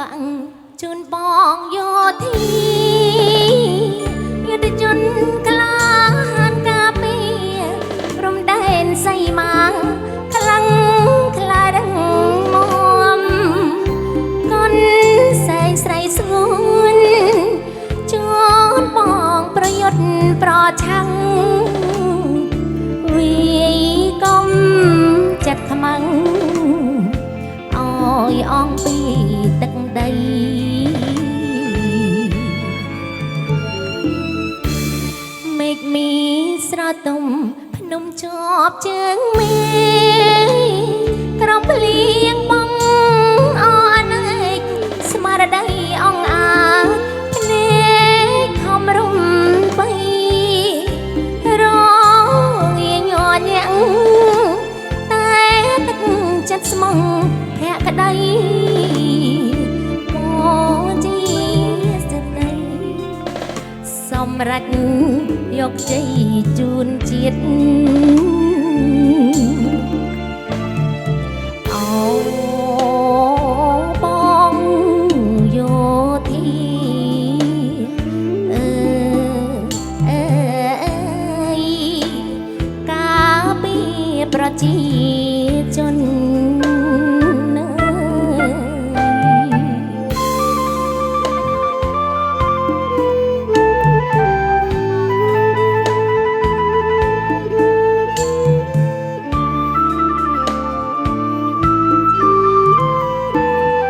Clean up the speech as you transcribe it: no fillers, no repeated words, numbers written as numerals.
បាំងជូនបងយោធីយុទ្ធជនក្លាហានកាពីព្រំដែនសីមាខ្លាំងខ្លារឹងមុំកូនសែងស្រីស្ងួនជូនបងប្រយុទ្ធប្រឆាំងវីកុំចិត្តខ្មាំងអើយអងពីទឹកដីមេឃមីស្រទុំភ្នំជាប់ជើងមេក្រំភ្លៀងបងអណែកស្មារតីអងអាភ្នែកខំរំបីរងញ័រញាក់តែទឹកចិត្តស្មងភក្តីជាស្ដីសម្រាប់យកជ័យជូនជាតិអូបងយោធីកាពីប្រជា